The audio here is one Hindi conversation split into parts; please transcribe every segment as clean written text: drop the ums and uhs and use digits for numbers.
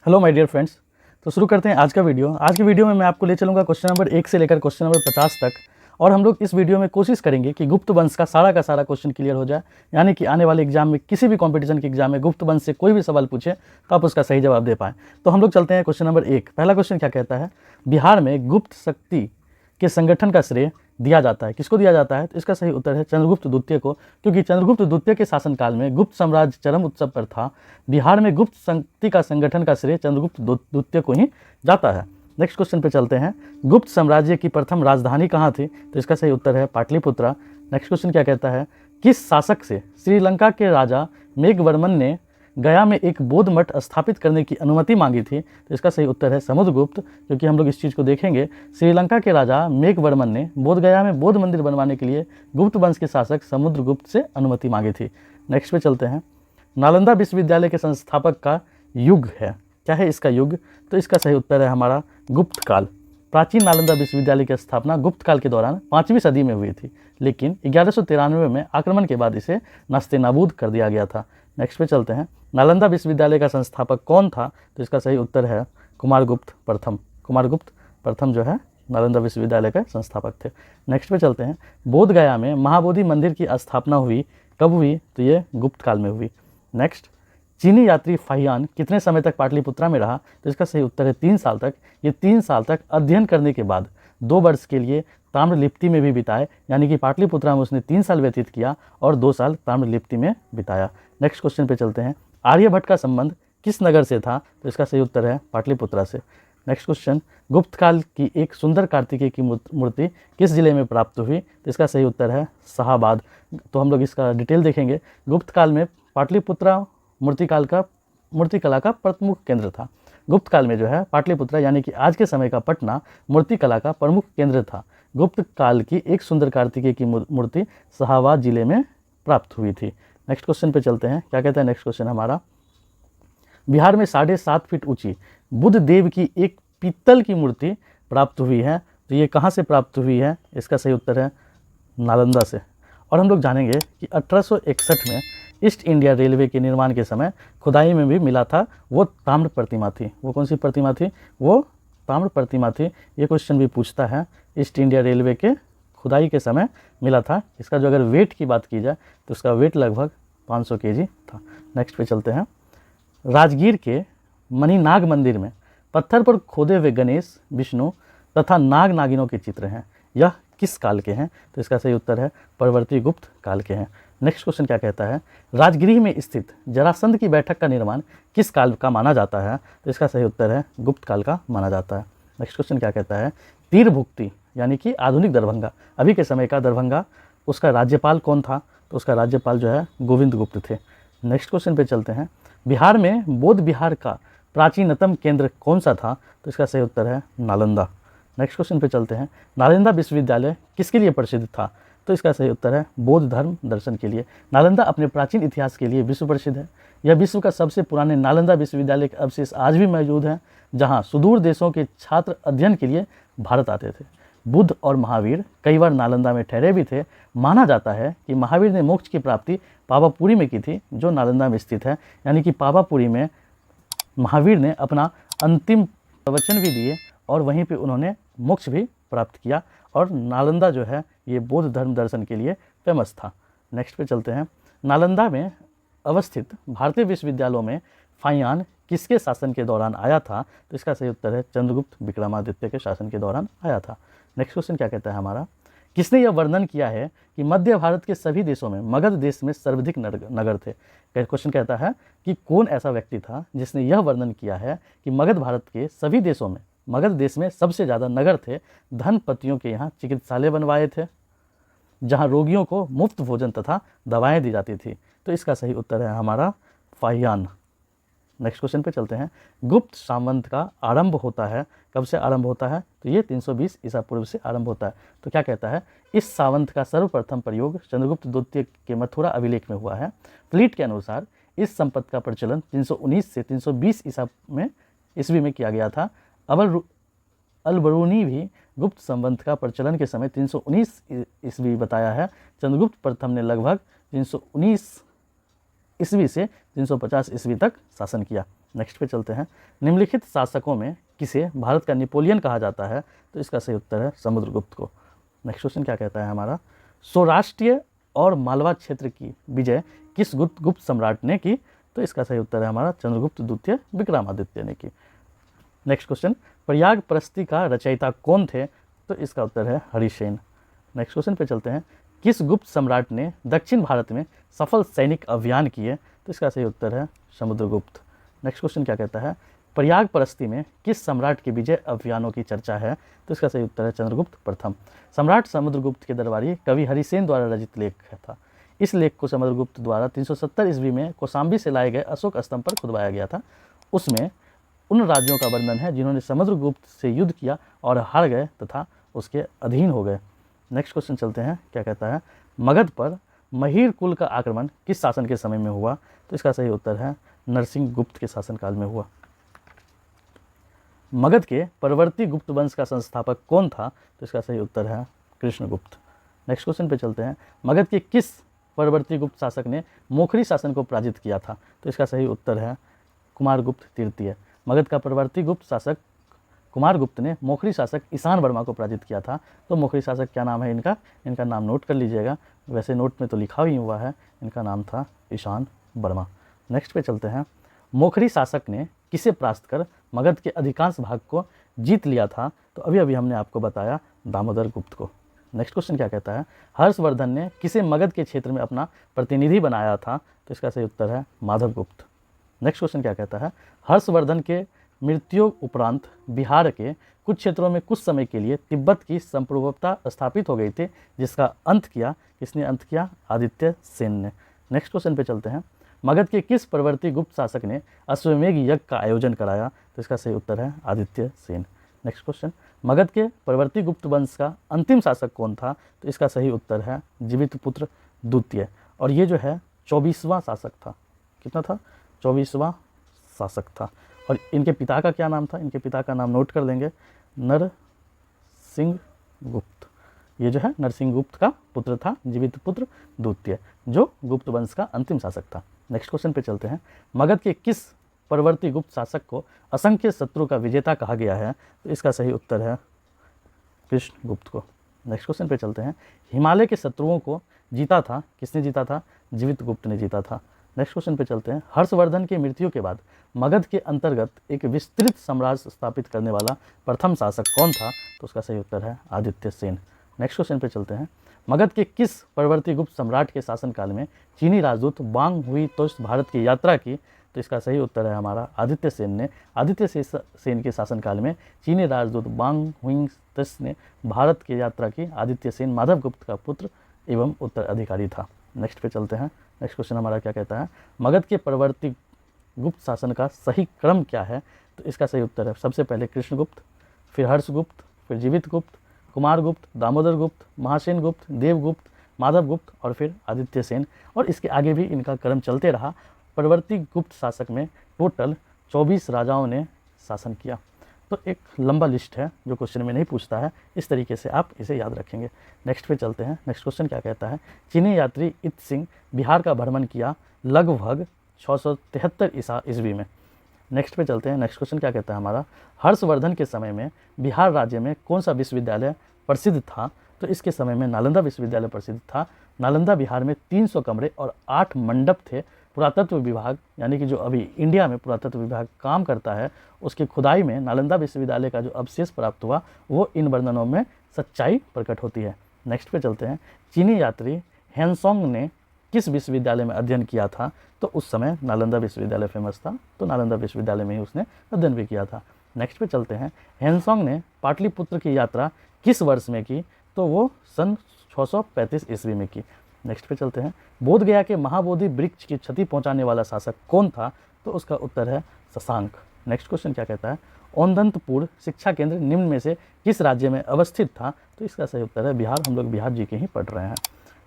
Hello my dear friends. तो शुरू करते हैं आज का वीडियो। आज की वीडियो में मैं आपको ले चलूँगा क्वेश्चन नंबर 1 से लेकर क्वेश्चन नंबर 50 तक, और हम लोग इस वीडियो में कोशिश करेंगे कि गुप्त वंश का सारा क्वेश्चन क्लियर हो जाए। यानी कि आने वाले एग्जाम में, किसी भी कॉम्पिटिशन के एग्जाम में गुप्त वंश से कोई भी सवाल पूछे तो आप उसका सही जवाब दे पाएँ। तो हम लोग चलते हैं क्वेश्चन नंबर 1। पहला क्वेश्चन क्या कहता है, बिहार में गुप्त शक्ति के संगठन का श्रेय दिया जाता है, किसको दिया जाता है? तो इसका सही उत्तर है चंद्रगुप्त द्वितीय को, क्योंकि चंद्रगुप्त द्वितीय के शासनकाल में गुप्त साम्राज्य चरम उत्सव पर था। बिहार में गुप्त शक्ति का संगठन का श्रेय चंद्रगुप्त द्वितीय को ही जाता है। नेक्स्ट क्वेश्चन पे चलते हैं, गुप्त साम्राज्य की प्रथम राजधानी कहाँ थी? तो इसका सही उत्तर है पाटलिपुत्रा। नेक्स्ट क्वेश्चन क्या कहता है, किस शासक से श्रीलंका के राजा मेघवर्मन ने गया में एक बौद्ध मठ स्थापित करने की अनुमति मांगी थी? तो इसका सही उत्तर है समुद्रगुप्त, क्योंकि हम लोग इस चीज़ को देखेंगे। श्रीलंका के राजा मेघवर्मन ने बोध गया में बौद्ध मंदिर बनवाने के लिए गुप्त वंश के शासक समुद्रगुप्त से अनुमति मांगी थी। नेक्स्ट पे चलते हैं, नालंदा विश्वविद्यालय के संस्थापक का युग है, क्या है इसका युग? तो इसका सही उत्तर है हमारा गुप्त काल। प्राचीन नालंदा विश्वविद्यालय की स्थापना गुप्त काल के दौरान 5वीं सदी में हुई थी, लेकिन 1193 में आक्रमण के बाद इसे नस्तेनाबूद कर दिया गया था। नेक्स्ट पे चलते हैं, नालंदा विश्वविद्यालय का संस्थापक कौन था? तो इसका सही उत्तर है कुमारगुप्त प्रथम। कुमारगुप्त प्रथम जो है नालंदा विश्वविद्यालय के संस्थापक थे। नेक्स्ट पे चलते हैं, बोध गया में महाबोधि मंदिर की स्थापना हुई, कब हुई? तो ये गुप्त काल में हुई। नेक्स्ट, चीनी यात्री फाहियान कितने समय तक पाटलिपुत्रा में रहा? तो इसका सही उत्तर है 3 साल तक। ये 3 साल तक अध्ययन करने के बाद 2 वर्ष के लिए ताम्रलिप्ति में भी बिताए, यानी कि पाटलिपुत्रा में उसने 3 साल व्यतीत किया और 2 साल ताम्रलिप्ति में बिताया। नेक्स्ट क्वेश्चन पे चलते हैं, आर्यभट्ट का संबंध किस नगर से था? तो इसका सही उत्तर है पाटलिपुत्रा से। नेक्स्ट क्वेश्चन, गुप्त काल की एक सुंदर कार्तिकेय की मूर्ति किस जिले में प्राप्त हुई? तो इसका सही उत्तर है शाहाबाद। तो हम लोग इसका डिटेल देखेंगे। गुप्त काल में पाटलिपुत्रा मूर्तिकला का प्रमुख केंद्र था। गुप्त काल में जो है पाटलिपुत्रा यानी कि आज के समय का पटना मूर्तिकला का प्रमुख केंद्र था। गुप्त काल की एक सुंदर कार्तिकेय की मूर्ति शाहाबाद जिले में प्राप्त हुई थी। नेक्स्ट क्वेश्चन पे चलते हैं, क्या कहता है नेक्स्ट क्वेश्चन हमारा, बिहार में 7.5 फीट ऊंची बुद्ध देव की एक पीतल की मूर्ति प्राप्त हुई है। तो ये कहाँ से प्राप्त हुई है? इसका सही उत्तर है नालंदा से। और हम लोग जानेंगे कि 1861 में ईस्ट इंडिया रेलवे के निर्माण के समय खुदाई में भी मिला था, वो ताम्र प्रतिमा थी। वो कौन सी प्रतिमा थी? वो ताम्र प्रतिमा थी। ये क्वेश्चन भी पूछता है, ईस्ट इंडिया रेलवे के खुदाई के समय मिला था। इसका जो अगर वेट की बात की जाए तो उसका वेट लगभग 500 केजी था। नेक्स्ट पे चलते हैं, राजगीर के मणिनाग मंदिर में पत्थर पर खोदे हुए गणेश, विष्णु तथा नाग नागिनों के चित्र हैं, यह किस काल के हैं? तो इसका सही उत्तर है परवर्ती गुप्त काल के हैं। नेक्स्ट क्वेश्चन क्या कहता है, राजगृह में स्थित जरासंध की बैठक का निर्माण किस काल का माना जाता है? तो इसका सही उत्तर है गुप्त काल का माना जाता है। नेक्स्ट क्वेश्चन क्या कहता है, तीरभुक्ति यानी कि आधुनिक दरभंगा, अभी के समय का दरभंगा, उसका राज्यपाल कौन था? तो उसका राज्यपाल जो है गोविंद गुप्त थे। नेक्स्ट क्वेश्चन पे चलते हैं, बिहार में बौद्ध विहार का प्राचीनतम केंद्र कौन सा था? तो इसका सही उत्तर है नालंदा। नेक्स्ट क्वेश्चन पे चलते हैं, नालंदा विश्वविद्यालय किसके लिए प्रसिद्ध था? तो इसका सही उत्तर है बौद्ध धर्म दर्शन के लिए। नालंदा अपने प्राचीन इतिहास के लिए विश्व प्रसिद्ध है। यह विश्व का सबसे पुराने नालंदा विश्वविद्यालय के अवशेष आज भी मौजूद हैं, जहां सुदूर देशों के छात्र अध्ययन के लिए भारत आते थे। बुद्ध और महावीर कई बार नालंदा में ठहरे भी थे। माना जाता है कि महावीर ने मोक्ष की प्राप्ति पावापुरी में की थी, जो नालंदा में स्थित है। यानी कि पावापुरी में महावीर ने अपना अंतिम प्रवचन भी दिए और वहीं पे उन्होंने मोक्ष भी प्राप्त किया। और नालंदा जो है ये बौद्ध धर्म दर्शन के लिए फेमस था। नेक्स्ट पे चलते हैं, नालंदा में अवस्थित भारतीय विश्वविद्यालयों में फाहियान किसके शासन के दौरान आया था? तो इसका सही उत्तर है चंद्रगुप्त विक्रमादित्य के शासन के दौरान आया था। नेक्स्ट क्वेश्चन क्या कहता है हमारा, किसने यह वर्णन किया है कि मध्य भारत के सभी देशों में मगध देश में सर्वाधिक नगर थे? क्वेश्चन कहता है कि कौन ऐसा व्यक्ति था जिसने यह वर्णन किया है कि मगध भारत के सभी देशों में, मगध देश में सबसे ज़्यादा नगर थे। धनपतियों के यहाँ चिकित्सालय बनवाए थे, जहाँ रोगियों को मुफ्त भोजन तथा दवाएं दी जाती थी। तो इसका सही उत्तर है हमारा फाहियान। नेक्स्ट क्वेश्चन पे चलते हैं, गुप्त सामंत का आरंभ होता है, कब से आरंभ होता है? तो ये 320 ईसा पूर्व से आरंभ होता है। तो क्या कहता है, इस सावंत का सर्वप्रथम प्रयोग चंद्रगुप्त द्वितीय के मथुरा अभिलेख में हुआ है। फ्लीट के अनुसार इस संपत्ति का प्रचलन 319 से 320 ईस्वी में किया गया था। अलबरूनी भी गुप्त संबंध का प्रचलन के समय 319 ईस्वी बताया है। चंद्रगुप्त प्रथम ने लगभग 319 ईस्वी से 350 ईस्वी तक शासन किया। नेक्स्ट पे चलते हैं। निम्नलिखित शासकों में किसे भारत का नेपोलियन कहा जाता है? तो इसका सही उत्तर है समुद्रगुप्त को। नेक्स्ट क्वेश्चन क्या कहता है हमारा, सौराष्ट्र और मालवा क्षेत्र की विजय किस गुप्त सम्राट ने की? तो इसका सही उत्तर है हमारा चंद्रगुप्त द्वितीय विक्रमादित्य ने की। नेक्स्ट क्वेश्चन, प्रयाग प्रस्ति का रचयिता कौन थे? तो इसका उत्तर है हरिसेन। नेक्स्ट क्वेश्चन पे चलते हैं। किस गुप्त सम्राट ने दक्षिण भारत में सफल सैनिक अभियान किए? तो इसका सही उत्तर है समुद्रगुप्त। नेक्स्ट क्वेश्चन क्या कहता है, प्रयाग प्रस्ति में किस सम्राट के विजय अभियानों की चर्चा है? तो इसका सही उत्तर है चंद्रगुप्त प्रथम। सम्राट समुद्रगुप्त के दरबारी कवि हरिसेन द्वारा रचित लेख था। इस लेख को समुद्रगुप्त द्वारा 370 ईस्वी में कौशाम्बी से लाए गए अशोक स्तंभ पर खुदवाया गया था। उसमें उन राज्यों का वर्णन है जिन्होंने समुद्रगुप्त से युद्ध किया और हार गए तथा उसके अधीन हो गए। नेक्स्ट क्वेश्चन चलते हैं, क्या कहता है, मगध पर महीर कुल का आक्रमण किस शासन के समय में हुआ? तो इसका सही उत्तर है नरसिंह गुप्त के शासनकाल में हुआ। मगध के परवर्ती गुप्त वंश का संस्थापक कौन था? तो इसका सही उत्तर है कृष्णगुप्त। नेक्स्ट क्वेश्चन पे चलते हैं, मगध के किस परवर्ती गुप्त शासक ने मोखरी शासन को पराजित किया था? तो इसका सही उत्तर है कुमारगुप्त तृतीय। मगध का परवर्ती गुप्त शासक कुमारगुप्त ने मोखरी शासक ईशान वर्मा को पराजित किया था। तो मोखरी शासक क्या नाम है इनका नाम नोट कर लीजिएगा, वैसे नोट में तो लिखा ही हुआ है, इनका नाम था ईशान वर्मा। नेक्स्ट पे चलते हैं, मोखरी शासक ने किसे परास्त कर मगध के अधिकांश भाग को जीत लिया था? तो अभी अभी हमने आपको बताया दामोदर गुप्त को। नेक्स्ट क्वेश्चन क्या कहता है, हर्षवर्धन ने किसे मगध के क्षेत्र में अपना प्रतिनिधि बनाया था? तो इसका सही उत्तर है माधव गुप्त। नेक्स्ट क्वेश्चन क्या कहता है, हर्षवर्धन के मृत्यु उपरांत बिहार के कुछ क्षेत्रों में कुछ समय के लिए तिब्बत की संप्रभुता स्थापित हो गई थी, जिसका अंत किया किसने? अंत किया आदित्य सेन ने। नेक्स्ट क्वेश्चन पे चलते हैं, मगध के किस परवर्ती गुप्त शासक ने अश्वमेघ यज्ञ का आयोजन कराया? तो इसका सही उत्तर है आदित्य सेन। नेक्स्ट क्वेश्चन, मगध के परवर्ती गुप्त वंश का अंतिम शासक कौन था? तो इसका सही उत्तर है जीवितपुत्र द्वितीय, और ये जो है 24वां शासक था। कितना था? 24वां शासक था। और इनके पिता का क्या नाम था? इनके पिता का नाम नोट कर लेंगे, नरसिंह गुप्त। ये जो है नरसिंह गुप्त का पुत्र था, जीवितपुत्र द्वितीय, जो गुप्त वंश का अंतिम शासक था। नेक्स्ट क्वेश्चन पे चलते हैं, मगध के किस परवर्ती गुप्त शासक को असंख्य शत्रु का विजेता कहा गया है? तो इसका सही उत्तर है कृष्णगुप्त को। नेक्स्ट क्वेश्चन पे चलते हैं, हिमालय के शत्रुओं को जीता था किसने? जीता था जीवितगुप्त ने जीता था। नेक्स्ट क्वेश्चन पे चलते हैं, हर्षवर्धन की मृत्यु के बाद मगध के अंतर्गत एक विस्तृत साम्राज्य स्थापित करने वाला प्रथम शासक कौन था? तो उसका सही उत्तर है आदित्य सेन। नेक्स्ट क्वेश्चन पे चलते हैं, मगध के किस परवर्ती गुप्त सम्राट के शासनकाल में चीनी राजदूत वांग हुई तोस्त भारत की यात्रा की? तो इसका सही उत्तर है हमारा आदित्य सेन ने। आदित्य सेन के शासनकाल में चीनी राजदूत वांग हुई तोस्त ने भारत की यात्रा की। आदित्य सेन माधव गुप्त का पुत्र एवं उत्तराधिकारी था। नेक्स्ट पे चलते हैं, नेक्स्ट क्वेश्चन हमारा क्या कहता है, मगध के परवर्ती गुप्त शासन का सही क्रम क्या है? तो इसका सही उत्तर है सबसे पहले कृष्णगुप्त, फिर हर्षगुप्त, फिर जीवितगुप्त, कुमारगुप्त, दामोदर गुप्त, महासेन गुप्त, देवगुप्त, माधव गुप्त और फिर आदित्य सेन। और इसके आगे भी इनका क्रम चलते रहा। परवर्ती गुप्त शासक में टोटल 24 राजाओं ने शासन किया। तो एक लंबा लिस्ट है जो क्वेश्चन में नहीं पूछता है, इस तरीके से आप इसे याद रखेंगे। नेक्स्ट पे चलते हैं, नेक्स्ट क्वेश्चन क्या कहता है, चीनी यात्री इत सिंह बिहार का भ्रमण किया लगभग 673 ईस्वी में। नेक्स्ट पे चलते हैं, नेक्स्ट क्वेश्चन क्या कहता है हमारा, हर्षवर्धन के समय में बिहार राज्य में कौन सा विश्वविद्यालय प्रसिद्ध था? तो इसके समय में नालंदा विश्वविद्यालय प्रसिद्ध था। नालंदा बिहार में 300 कमरे और 8 मंडप थे। पुरातत्व विभाग यानी कि जो अभी इंडिया में पुरातत्व विभाग काम करता है, उसकी खुदाई में नालंदा विश्वविद्यालय का जो अवशेष प्राप्त हुआ वो इन वर्णनों में सच्चाई प्रकट होती है। नेक्स्ट पे चलते हैं, चीनी यात्री हैंसोंग ने किस विश्वविद्यालय में अध्ययन किया था? तो उस समय नालंदा विश्वविद्यालय फेमस था, तो नालंदा विश्वविद्यालय में ही उसने अध्ययन भी किया था। नेक्स्ट पे चलते हैं, हैंसोंग ने पाटलिपुत्र की यात्रा किस वर्ष में की? तो वो सन 635 ईस्वी में की। नेक्स्ट पे चलते हैं, बोध गया के महाबोधि वृक्ष की क्षति पहुंचाने वाला शासक कौन था? तो उसका उत्तर है शशांक। नेक्स्ट क्वेश्चन क्या कहता है, औदंतपुर शिक्षा केंद्र निम्न में से किस राज्य में अवस्थित था? तो इसका सही उत्तर है बिहार। हम लोग बिहार जी के ही पढ़ रहे हैं।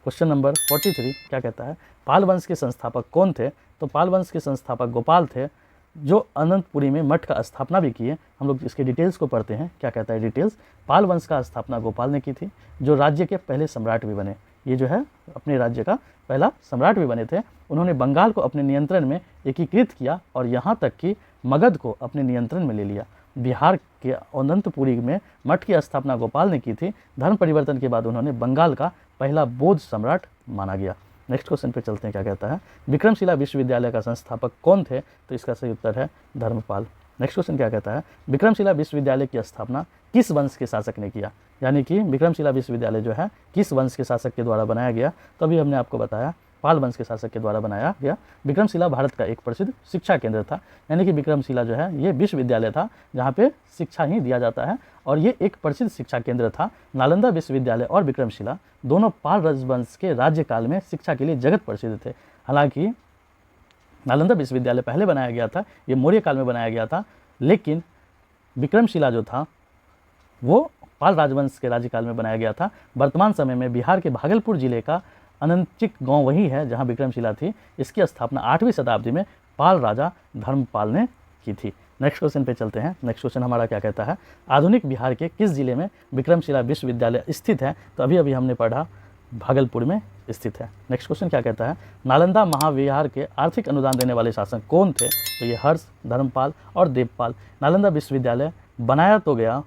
क्वेश्चन नंबर 43 क्या कहता है, पाल वंश के संस्थापक कौन थे? तो पाल वंश के संस्थापक गोपाल थे, जो अनंतपुरी में मठ का स्थापना भी किए। हम लोग इसके डिटेल्स को पढ़ते हैं। क्या कहता है डिटेल्स, पाल वंश का स्थापना गोपाल ने की थी, जो राज्य के पहले सम्राट भी बने। ये जो है अपने राज्य का पहला सम्राट भी बने थे। उन्होंने बंगाल को अपने नियंत्रण में एकीकृत किया और यहाँ तक कि मगध को अपने नियंत्रण में ले लिया। बिहार के अनंतपुरी में मठ की स्थापना गोपाल ने की थी। धर्म परिवर्तन के बाद उन्होंने बंगाल का पहला बौद्ध सम्राट माना गया। नेक्स्ट क्वेश्चन पे चलते हैं, क्या कहता है, विक्रमशिला विश्वविद्यालय का संस्थापक कौन थे? तो इसका सही उत्तर है धर्मपाल। नेक्स्ट क्वेश्चन क्या कहता है, विक्रमशिला विश्वविद्यालय की स्थापना किस वंश के शासक ने किया? यानी कि विक्रमशिला विश्वविद्यालय जो है किस वंश के शासक के द्वारा बनाया गया? तो अभी हमने आपको बताया पाल वंश के शासक के द्वारा बनाया गया। विक्रमशिला भारत का एक प्रसिद्ध शिक्षा केंद्र था, यानी कि विक्रमशिला जो है ये विश्वविद्यालय था जहाँ पे शिक्षा ही दिया जाता है और ये एक प्रसिद्ध शिक्षा केंद्र था। नालंदा विश्वविद्यालय और विक्रमशिला दोनों पाल राजवंश के राज्यकाल में शिक्षा के लिए जगत प्रसिद्ध थे। हालांकि नालंदा विश्वविद्यालय पहले बनाया गया था, ये मौर्य काल में बनाया गया था, लेकिन विक्रमशिला जो था वो पाल राजवंश के राज्यकाल में बनाया गया था। वर्तमान समय में बिहार के भागलपुर जिले का अनंतिक गांव वही है जहां विक्रमशिला थी। इसकी स्थापना 8वीं शताब्दी में पाल राजा धर्मपाल ने की थी। नेक्स्ट क्वेश्चन पे चलते हैं। नेक्स्ट क्वेश्चन हमारा क्या कहता है, आधुनिक बिहार के किस जिले में विक्रमशिला विश्वविद्यालय स्थित है? तो अभी हमने पढ़ा भागलपुर में स्थित है। नेक्स्ट क्वेश्चन क्या कहता है, नालंदा महाविहार के आर्थिक अनुदान देने वाले शासक कौन थे? तो ये हर्ष, धर्मपाल और देवपाल। नालंदा विश्वविद्यालय बनाया तो गया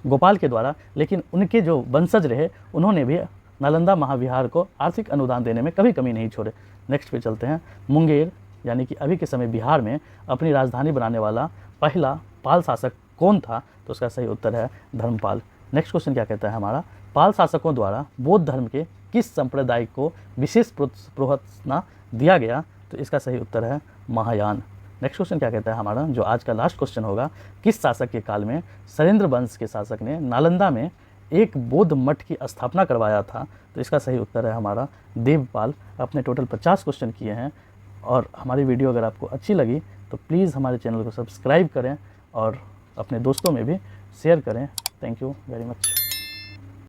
गोपाल के द्वारा, लेकिन उनके जो वंशज रहे उन्होंने भी नालंदा महाविहार को आर्थिक अनुदान देने में कभी कमी नहीं छोड़े। नेक्स्ट पे चलते हैं, मुंगेर यानी कि अभी के समय बिहार में अपनी राजधानी बनाने वाला पहला पाल शासक कौन था? तो उसका सही उत्तर है धर्मपाल। नेक्स्ट क्वेश्चन क्या कहता है हमारा, पाल शासकों द्वारा बौद्ध धर्म के किस संप्रदाय को विशेष प्रोत्साहन दिया गया? तो इसका सही उत्तर है महायान। नेक्स्ट क्वेश्चन क्या कहता है हमारा, जो आज का लास्ट क्वेश्चन होगा, किस शासक के काल में शैलेंद्र वंश के शासक ने नालंदा में एक बौद्ध मठ की स्थापना करवाया था? तो इसका सही उत्तर है हमारा देवपाल। अपने टोटल 50 क्वेश्चन किए हैं और हमारी वीडियो अगर आपको अच्छी लगी तो प्लीज़ हमारे चैनल को सब्सक्राइब करें और अपने दोस्तों में भी शेयर करें। Thank you very much.